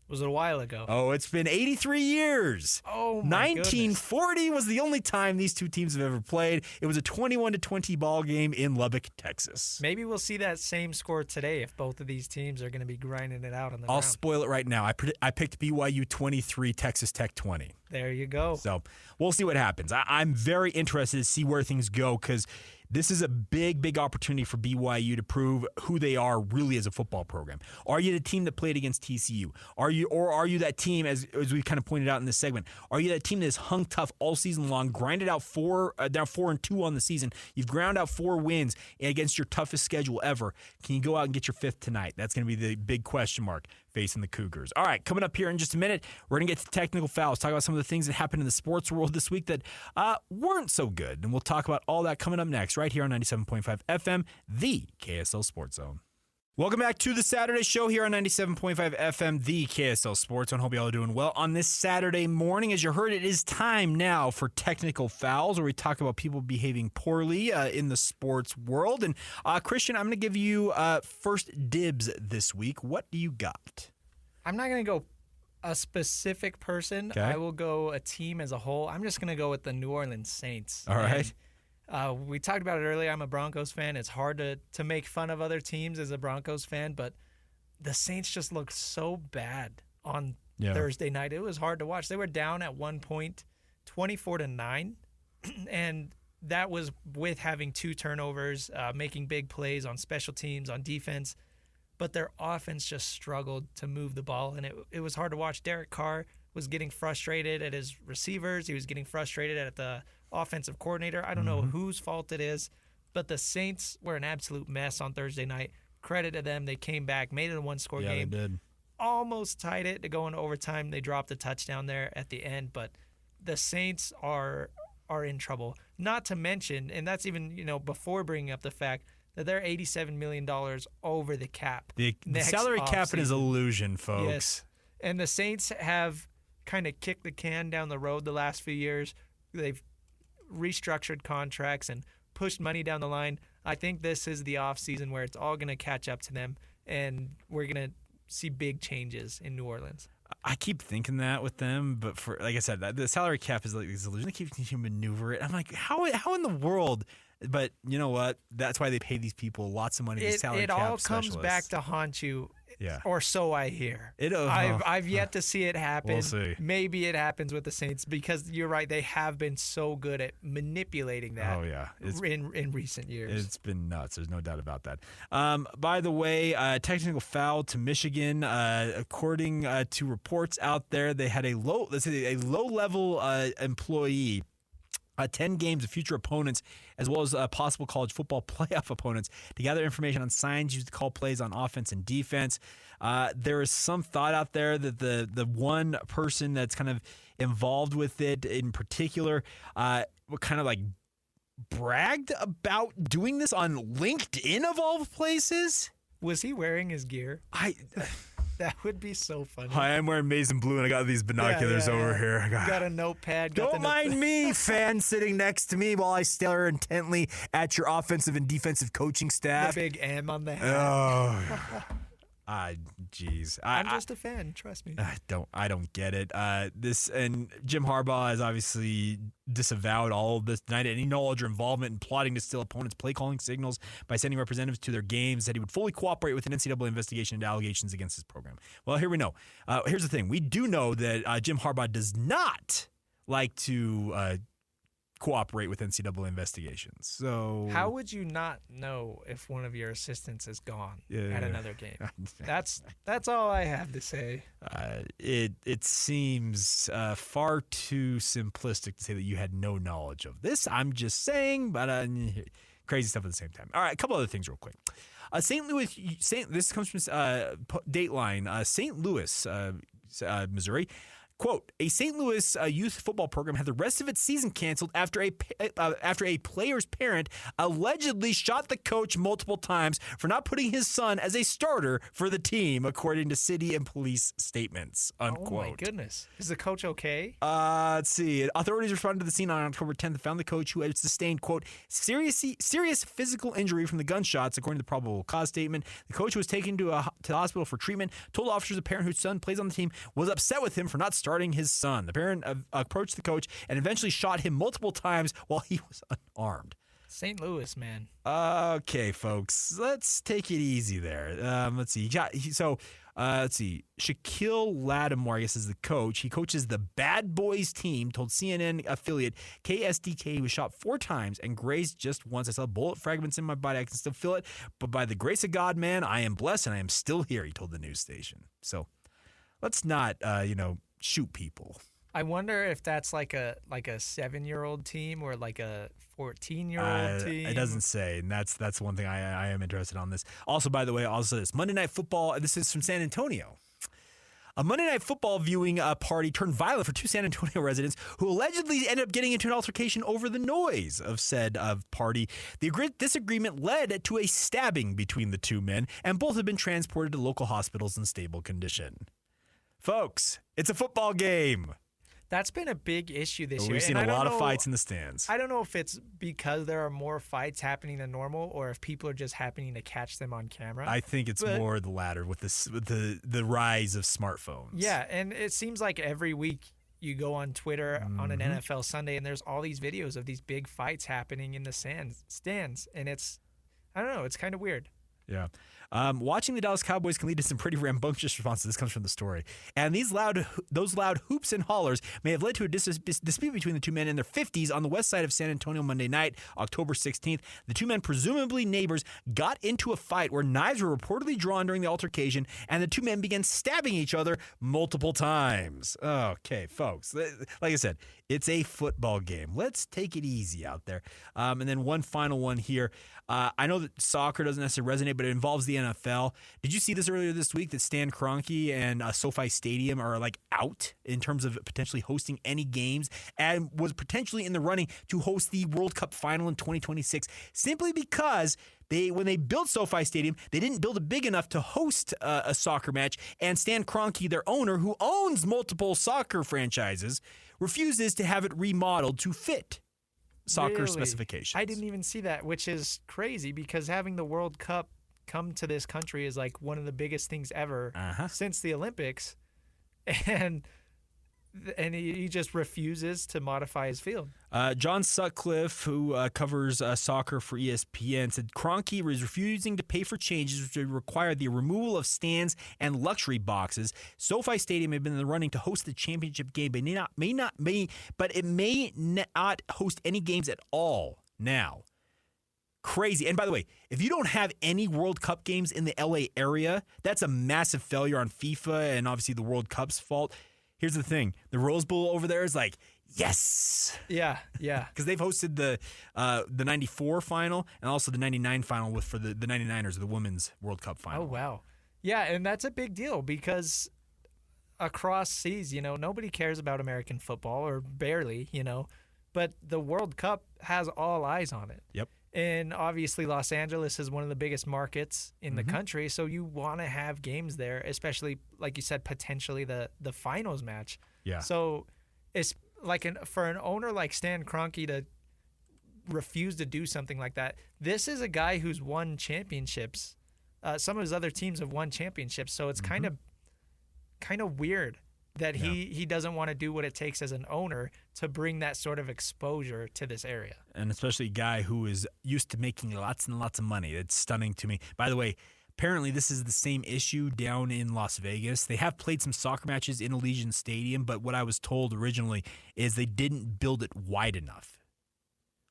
Was it a while ago? Oh, it's been 83 years. Oh, my 1940 goodness. was the only time these two teams have ever played. It was a 21-20 ball game in Lubbock, Texas. Maybe we'll see that same score today if both of these teams are going to be grinding it out on the I'll ground. spoil it right now. I picked BYU 23, Texas Tech 20. There you go. So we'll see what happens. I'm very interested to see where things go because this is a big, big opportunity for BYU to prove who they are really as a football program. Are you the team that played against TCU? Are you that team, as we kind of pointed out in this segment, are you that team that has hung tough all season long, grinded out now 4-2 on the season? You've ground out 4 wins against your toughest schedule ever. Can you go out and get your 5th tonight? That's going to be the big question mark facing the Cougars. All right, coming up here in just a minute, we're going to get to technical fouls, talk about some of the things that happened in the sports world this week that weren't so good. And we'll talk about all that coming up next, right here on 97.5 FM, the KSL Sports Zone. Welcome back to the Saturday show here on 97.5 FM, the KSL Sports Zone. Hope you all are doing well on this Saturday morning. As you heard, it is time now for technical fouls, where we talk about people behaving poorly in the sports world. And Christian, I'm going to give you first dibs this week. What do you got? I'm not going to go a specific person. Okay. I will go a team as a whole. I'm just going to go with the New Orleans Saints. All right. We talked about it earlier. I'm a Broncos fan. It's hard to make fun of other teams as a Broncos fan, but the Saints just looked so bad on Thursday night. It was hard to watch. They were down at one point 24-9, and that was with having 2 turnovers, making big plays on special teams, on defense, but their offense just struggled to move the ball, and it was hard to watch. Derek Carr was getting frustrated at his receivers. He was getting frustrated at the offensive coordinator. I don't know whose fault it is, but the Saints were an absolute mess on Thursday night. Credit to them. They came back, made it a 1-score game. Yeah, they did. Almost tied it to go into overtime. They dropped a touchdown there at the end, but the Saints are in trouble. Not to mention, and that's even before bringing up the fact that they're $87 million over the cap. The salary cap is an illusion, folks. Yes, and the Saints have kind of kicked the can down the road the last few years. They've restructured contracts and pushed money down the line. I think this is the offseason where it's all going to catch up to them, and we're going to see big changes in New Orleans. I keep thinking that with them, but for like I said, the salary cap is like this illusion. They keep continuing to maneuver it. I'm like, how in the world? But you know what? That's why they pay these people lots of money. It all comes back to haunt you. Yeah. Or so I hear. I've yet to see it happen. We'll see. Maybe it happens with the Saints because you're right. They have been so good at manipulating that. Oh yeah, in recent years. It's been nuts. There's no doubt about that. By the way, technical foul to Michigan. According to reports out there, they had a low-level employee. 10 games of future opponents, as well as possible college football playoff opponents, to gather information on signs used to call plays on offense and defense. There is some thought out there that the one person that's kind of involved with it in particular kind of like bragged about doing this on LinkedIn of all places. Was he wearing his gear? That would be so funny. Hi, I'm wearing maize and blue, and I got these binoculars over here. Got a notepad. Don't mind me, fan sitting next to me while I stare intently at your offensive and defensive coaching staff. The big M on the hat. Oh. Jeez. I'm just a fan. Trust me. I don't get it. This and Jim Harbaugh has obviously disavowed all of this, denied any knowledge or involvement in plotting to steal opponents' play calling signals by sending representatives to their games. Said he would fully cooperate with an NCAA investigation into allegations against his program. Well, here we know. Here's the thing: we do know that Jim Harbaugh does not like to cooperate with NCAA investigations. So how would you not know if one of your assistants is gone at another game? That's all I have to say. It seems far too simplistic to say that you had no knowledge of this. I'm just saying, but crazy stuff at the same time. All right, a couple other things real quick. St. Louis. This comes from Dateline. St. Louis, Missouri. Quote, a St. Louis youth football program had the rest of its season canceled after a player's parent allegedly shot the coach multiple times for not putting his son as a starter for the team, according to city and police statements, unquote. Oh, my goodness. Is the coach okay? Let's see. Authorities responded to the scene on October 10th and found the coach who had sustained, quote, serious physical injury from the gunshots, according to the probable cause statement. The coach was taken to the hospital for treatment, told officers a parent whose son plays on the team was upset with him for not starting his son. The parent approached the coach and eventually shot him multiple times while he was unarmed. St. Louis, man. Okay, folks, let's take it easy there. Let's see. Let's see. Shaquille Lattimore, I guess, is the coach. He coaches the Bad Boys team, told CNN affiliate KSDK he was shot 4 times and grazed just once. I saw bullet fragments in my body. I can still feel it. But by the grace of God, man, I am blessed and I am still here, he told the news station. So let's not, shoot people. I wonder if that's like a 7-year-old team or like a 14-year-old team. It doesn't say, and that's one thing I am interested on this. Also, by the way, this Monday Night Football. This is from San Antonio. A Monday Night Football viewing party turned violent for 2 San Antonio residents who allegedly ended up getting into an altercation over the noise of said party. The disagreement led to a stabbing between the 2 men, and both have been transported to local hospitals in stable condition. Folks, it's a football game. That's been a big issue this year. We've seen a lot of fights in the stands. I don't know if it's because there are more fights happening than normal or if people are just happening to catch them on camera. I think it's more the latter with the rise of smartphones. Yeah, and it seems like every week you go on Twitter on an NFL Sunday and there's all these videos of these big fights happening in the stands. And it's kind of weird. Yeah. Watching the Dallas Cowboys can lead to some pretty rambunctious responses. This comes from the story. And those loud hoops and hollers may have led to a dispute between the 2 men in their 50s on the west side of San Antonio Monday night, October 16th. The 2 men, presumably neighbors, got into a fight where knives were reportedly drawn during the altercation, and the 2 men began stabbing each other multiple times. Okay, folks. Like I said, it's a football game. Let's take it easy out there. And then one final one here. I know that soccer doesn't necessarily resonate, but it involves the NFL. Did you see this earlier this week that Stan Kroenke and SoFi Stadium are out in terms of potentially hosting any games and was potentially in the running to host the World Cup final in 2026 simply because when they built SoFi Stadium, they didn't build it big enough to host a soccer match, and Stan Kroenke, their owner, who owns multiple soccer franchises, refuses to have it remodeled to fit soccer Really? specifications. I didn't even see that, which is crazy because having the World Cup come to this country is like one of the biggest things ever since the Olympics, and he just refuses to modify his field. John Sutcliffe, who covers soccer for ESPN, said Kroenke is refusing to pay for changes which would require the removal of stands and luxury boxes. SoFi Stadium had been in the running to host the championship game, but it may not host any games at all now. Crazy. And by the way, if you don't have any World Cup games in the LA area, that's a massive failure on FIFA and obviously the World Cup's fault. Here's the thing. The Rose Bowl over there is like, yes. Yeah. Because they've hosted the 94 final and also the 99 final for the 99ers, the Women's World Cup final. Oh, wow. Yeah, and that's a big deal because across seas, nobody cares about American football or barely, but the World Cup has all eyes on it. Yep. And obviously Los Angeles is one of the biggest markets in the country, so you want to have games there, especially, like you said, potentially the finals match. Yeah. So it's like for an owner like Stan Kroenke to refuse to do something like that. This is a guy who's won championships. Some of his other teams have won championships, so it's kind of weird that he doesn't want to do what it takes as an owner to bring that sort of exposure to this area. And especially a guy who is used to making lots and lots of money. It's stunning to me. By the way, apparently this is the same issue down in Las Vegas. They have played some soccer matches in Allegiant Stadium, but what I was told originally is they didn't build it wide enough.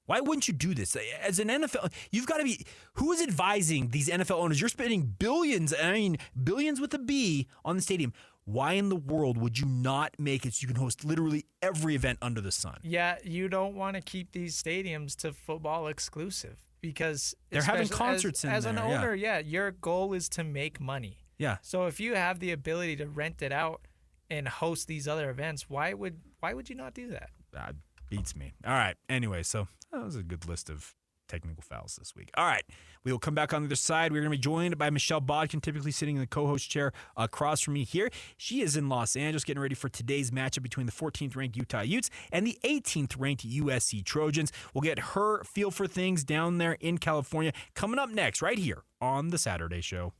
Why wouldn't you do this? As an NFL, you've got to be – who is advising these NFL owners? You're spending billions with a B on the stadium. Why in the world would you not make it so you can host literally every event under the sun? Yeah, you don't want to keep these stadiums to football exclusive because they're having concerts in there. As an owner, your goal is to make money. Yeah. So if you have the ability to rent it out and host these other events, why would you not do that? That beats me. All right. Anyway, so that was a good list of technical fouls this week. All right. We will come back on the other side. We're going to be joined by Michelle Bodkin, typically sitting in the co-host chair across from me here. She is in Los Angeles getting ready for today's matchup between the 14th-ranked Utah Utes and the 18th-ranked USC Trojans. We'll get her feel for things down there in California coming up next right here on The Saturday Show.